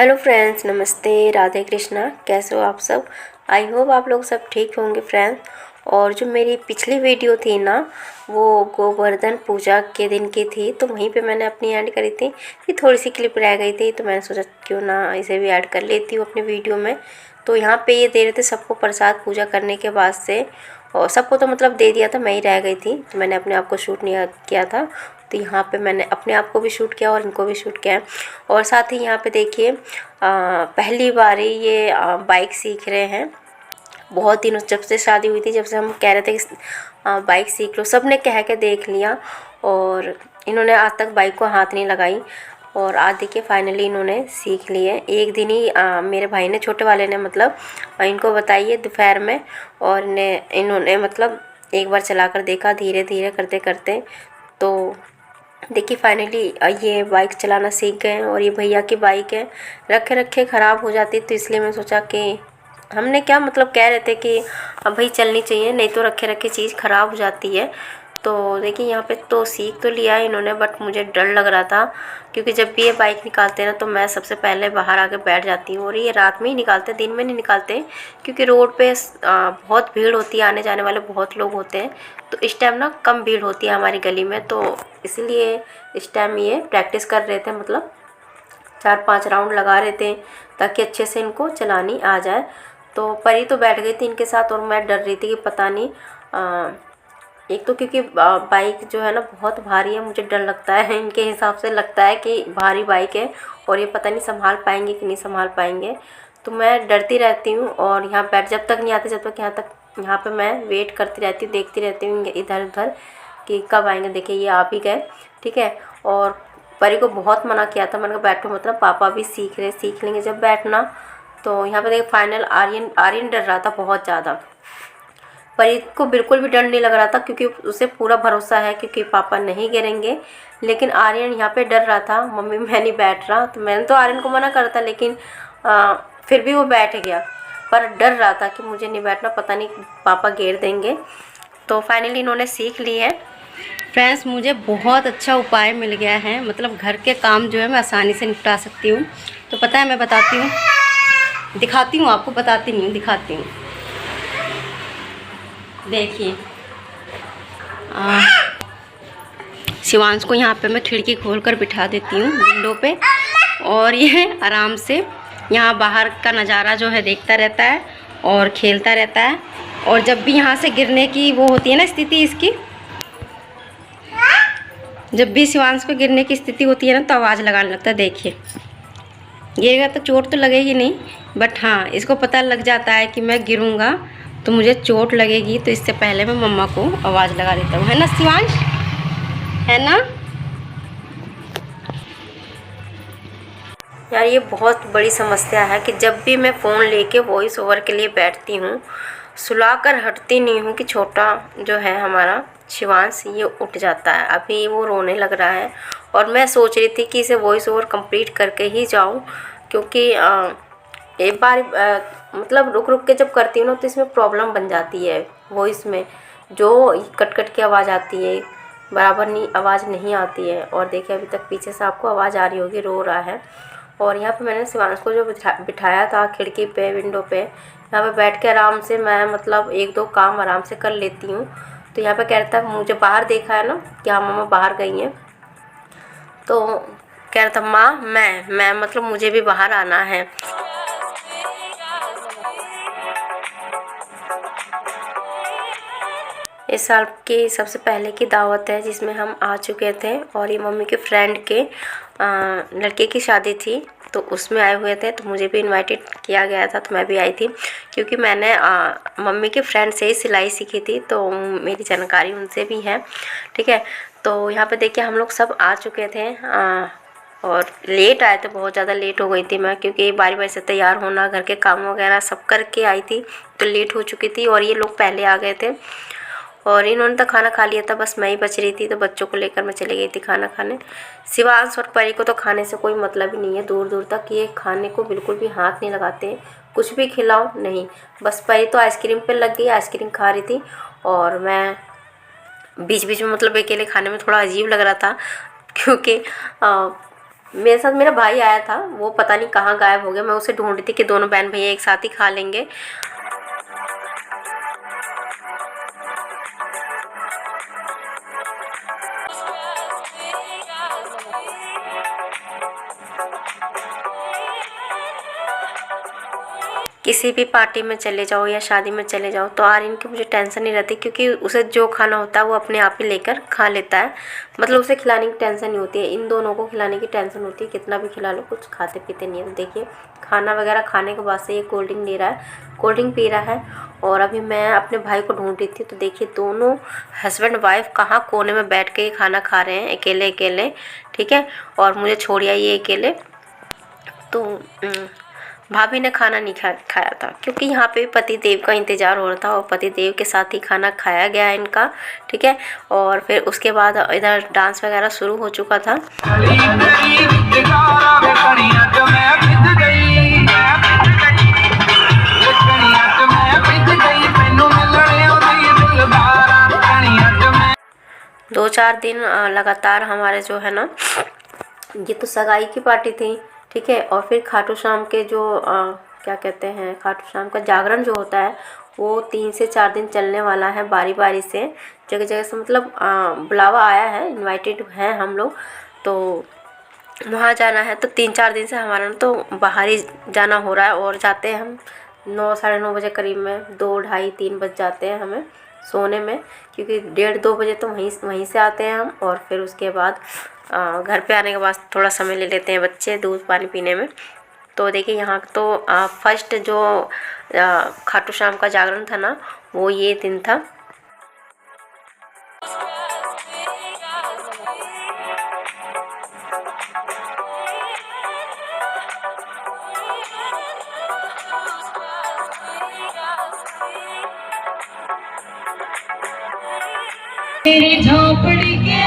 Hello friends, नमस्ते, राधे कृष्णा। कैसे हो आप सब? आई होप आप लोग सब ठीक होंगे फ्रेंड्स। और जो मेरी पिछली वीडियो थी ना, वो गोवर्धन पूजा के दिन की थी, तो वहीं पे मैंने अपनी ऐड करी थी कि थोड़ी सी क्लिप रह गई थी, तो मैंने सोचा क्यों ना इसे भी ऐड कर लेती हूँ अपनी वीडियो में। तो यहाँ पे ये दे रहे थे सबको प्रसाद पूजा करने के बाद से, और सबको तो मतलब दे दिया था, मैं ही रह गई थी, तो मैंने अपने आप को शूट नहीं किया था। तो यहाँ पे मैंने अपने आप को भी शूट किया और इनको भी शूट किया है। और साथ ही यहाँ पे देखिए, पहली बार ही ये बाइक सीख रहे हैं। बहुत दिनों जब से शादी हुई थी, जब से हम कह रहे थे कि बाइक सीख लो, सब ने कह के देख लिया और इन्होंने आज तक बाइक को हाथ नहीं लगाई। और आज देखिए फाइनली इन्होंने सीख ली है। एक दिन ही मेरे भाई ने, छोटे वाले ने मतलब इनको बताई है दोपहर में, और इन्होंने मतलब एक बार चला कर देखा, धीरे धीरे करते करते। तो देखिए फाइनली ये बाइक चलाना सीख गए हैं। और ये भैया की बाइक है, रखे रखे ख़राब हो जाती, तो इसलिए मैं सोचा कि हमने क्या मतलब कह रहे थे कि अब भाई चलनी चाहिए, नहीं तो रखे रखे चीज़ ख़राब हो जाती है। तो देखिए यहाँ पे तो सीख तो लिया है इन्होंने, बट मुझे डर लग रहा था, क्योंकि जब भी ये बाइक निकालते हैं ना, तो मैं सबसे पहले बाहर आके बैठ जाती हूँ। और ये रात में ही निकालते हैं, दिन में नहीं निकालते, क्योंकि रोड पे बहुत भीड़ होती है, आने जाने वाले बहुत लोग होते हैं। तो इस टाइम ना कम भीड़ होती है हमारी गली में, तो इसलिए इस टाइम ये प्रैक्टिस कर रहे थे, मतलब 4-5 राउंड लगा रहे थे, ताकि अच्छे से इनको चलानी आ जाए। तो परी तो बैठ गई थी इनके साथ, और मैं डर रही थी कि पता नहीं एक तो क्योंकि बाइक जो है ना बहुत भारी है, मुझे डर लगता है, इनके हिसाब से लगता है कि भारी बाइक है और ये पता नहीं संभाल पाएंगे कि नहीं संभाल पाएंगे। तो मैं डरती रहती हूँ, और यहाँ बैठ जब तक नहीं आते, जब तक यहाँ पे मैं वेट करती रहती हूँ, देखती रहती हूँ इधर उधर कि कब आएंगे। देखिए ये आप ही गए, ठीक है। और परी को बहुत मना किया था, मैंने कहा बैठो, मतलब पापा भी सीख लेंगे जब बैठना। तो यहाँ पे देखिए फाइनल आर्यन आर्यन डर रहा था बहुत ज़्यादा। परी को बिल्कुल भी डर नहीं लग रहा था, क्योंकि उसे पूरा भरोसा है क्योंकि पापा नहीं गिरेंगे। लेकिन आर्यन यहाँ पे डर रहा था, मम्मी मैं नहीं बैठ रहा। तो मैंने तो आर्यन को मना करा था, लेकिन फिर भी वो बैठ गया, पर डर रहा था कि मुझे नहीं बैठना, पता नहीं पापा गिर देंगे। तो फाइनली इन्होंने सीख ली है। फ्रेंड्स, मुझे बहुत अच्छा उपाय मिल गया है, मतलब घर के काम जो है मैं आसानी से निपटा सकती हूँ। तो पता है, मैं बताती हूँ, दिखाती हूँ आपको, बताती नहीं हूँ, दिखाती हूँ। देखिए शिवांश को यहाँ पे मैं खिड़की खोलकर बिठा देती हूँ विंडो पे, और ये आराम से यहाँ बाहर का नज़ारा जो है देखता रहता है और खेलता रहता है। और जब भी यहाँ से गिरने की वो होती है ना स्थिति इसकी, जब भी शिवांश को गिरने की स्थिति होती है ना, तो आवाज़ लगाने लगता है। देखिए गिरेगा तो चोट तो लगेगी नहीं, बट हाँ इसको पता लग जाता है कि मैं गिरूँगा तो मुझे चोट लगेगी, तो इससे पहले मैं मम्मा को आवाज़ लगा देता हूँ, है ना शिवांश, है ना यार। ये बहुत बड़ी समस्या है कि जब भी मैं फ़ोन लेके वॉइस ओवर के लिए बैठती हूँ, सुलाकर हटती नहीं हूँ कि छोटा जो है हमारा शिवांश ये उठ जाता है। अभी वो रोने लग रहा है, और मैं सोच रही थी कि इसे वॉइस ओवर कंप्लीट करके ही जाऊँ, क्योंकि एक बार मतलब रुक रुक के जब करती हूँ ना, तो इसमें प्रॉब्लम बन जाती है वॉइस में, जो कट कट की आवाज़ आती है, बराबर नहीं आवाज़ नहीं आती है। और देखिए अभी तक पीछे से आपको आवाज़ आ रही होगी, रो रहा है। और यहाँ पे मैंने शिवांश को जो बिठाया था खिड़की पे, विंडो पे, यहाँ पे बैठ के आराम से मैं मतलब 1-2 काम आराम से कर लेती हूँ। तो यहाँ पे कह रहा था, मुझे बाहर देखा है ना कि हाँ मम्मा बाहर गई हैं, तो कह रहा था माँ मैं मतलब मुझे भी बाहर आना है। इस साल की सबसे पहले की दावत है जिसमें हम आ चुके थे, और ये मम्मी के फ्रेंड के लड़के की शादी थी, तो उसमें आए हुए थे, तो मुझे भी इनवाइटेड किया गया था, तो मैं भी आई थी, क्योंकि मैंने मम्मी के फ्रेंड से ही सिलाई सीखी थी, तो मेरी जानकारी उनसे भी है, ठीक है। तो यहाँ पे देखिए हम लोग सब आ चुके थे, और लेट आए थे, बहुत ज़्यादा लेट हो गई थी मैं, क्योंकि बारी बारी से तैयार होना, घर के काम वगैरह सब करके आई थी, तो लेट हो चुकी थी, और ये लोग पहले आ गए थे। और इन्होंने तो खाना खा लिया था, बस मैं ही बच रही थी, तो बच्चों को लेकर मैं चली गई थी खाना खाने। शिवांश और परी को तो खाने से कोई मतलब ही नहीं है, दूर दूर तक ये खाने को बिल्कुल भी हाथ नहीं लगाते, कुछ भी खिलाओ नहीं। बस परी तो आइसक्रीम पे लग गई, आइसक्रीम खा रही थी, और मैं बीच बीच में मतलब अकेले खाने में थोड़ा अजीब लग रहा था, क्योंकि मेरे साथ मेरा भाई आया था, वो पता नहीं कहाँ गायब हो गया। मैं उसे ढूंढ रही थी कि दोनों बहन भैया एक साथ ही खा लेंगे। किसी भी पार्टी में चले जाओ या शादी में चले जाओ तो आर्यन की मुझे टेंशन नहीं रहती, क्योंकि उसे जो खाना होता है वो अपने आप ही लेकर खा लेता है। मतलब उसे खिलाने की टेंशन नहीं होती है, इन दोनों को खिलाने की टेंशन होती है। कितना भी खिला लो, कुछ खाते पीते नहीं है। तो देखिए खाना वगैरह खाने के बाद से ये कोल्ड ड्रिंक ले रहा है, कोल्ड ड्रिंक पी रहा है। और अभी मैं अपने भाई को ढूंढ रही थी, तो देखिए दोनों हस्बैंड वाइफ कहाँ कोने में बैठ के खाना खा रहे हैं अकेले अकेले, ठीक है। और मुझे छोड़ आइए अकेले। तो भाभी ने खाना नहीं खाया था, क्योंकि यहाँ पे पति देव का इंतज़ार हो रहा था और पति देव के साथ ही खाना खाया गया है इनका, ठीक है। और फिर उसके बाद इधर डांस वगैरह शुरू हो चुका था। दो चार दिन लगातार हमारे जो है ना, ये तो सगाई की पार्टी थी, ठीक है। और फिर खाटू श्याम के जो क्या कहते हैं, खाटू श्याम का जागरण जो होता है वो 3 से 4 दिन चलने वाला है, बारी बारी से जगह जगह से। मतलब बुलावा आया है, इनवाइटेड हैं हम लोग, तो वहाँ जाना है। तो 3-4 दिन से हमारा तो बाहर ही जाना हो रहा है। और जाते हैं हम 9 साढ़े 9 बजे करीब में, 2 ढाई 3 बज जाते हैं हमें सोने में, क्योंकि 1:30-2 बजे तो वहीं से आते हैं हम। और फिर उसके बाद घर पे आने के बाद थोड़ा समय ले लेते हैं बच्चे दूध पानी पीने में। तो देखिए यहाँ तो फर्स्ट जो खाटू श्याम का जागरण था ना, वो ये दिन था। मेरी झोपड़ी के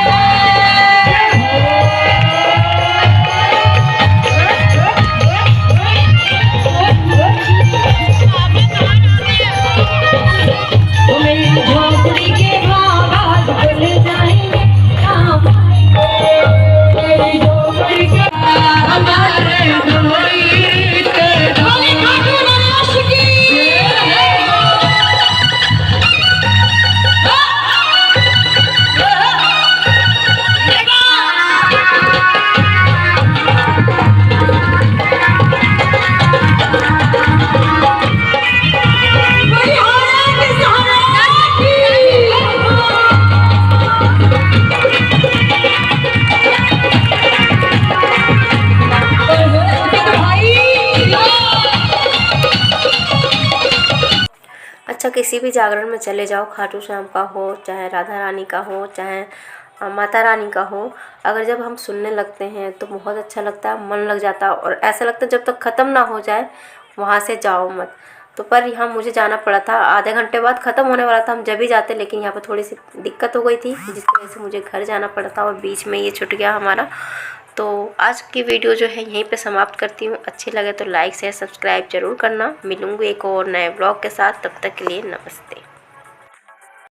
अच्छा, किसी भी जागरण में चले जाओ, खाटू श्याम का हो, चाहे राधा रानी का हो, चाहे माता रानी का हो, अगर जब हम सुनने लगते हैं तो बहुत अच्छा लगता है, मन लग जाता है। और ऐसा लगता है जब तक ख़त्म ना हो जाए वहाँ से जाओ मत। तो पर यहाँ मुझे जाना पड़ा था, आधे घंटे बाद ख़त्म होने वाला था, हम जब ही जाते, लेकिन यहाँ पर थोड़ी सी दिक्कत हो गई थी, जिसकी वजह से मुझे घर जाना पड़ा था और बीच में ये छूट गया हमारा। तो आज की वीडियो जो है यहीं पे समाप्त करती हूँ। अच्छी लगे तो लाइक शेयर सब्सक्राइब जरूर करना। मिलूँगी एक और नए ब्लॉग के साथ, तब तक के लिए नमस्ते।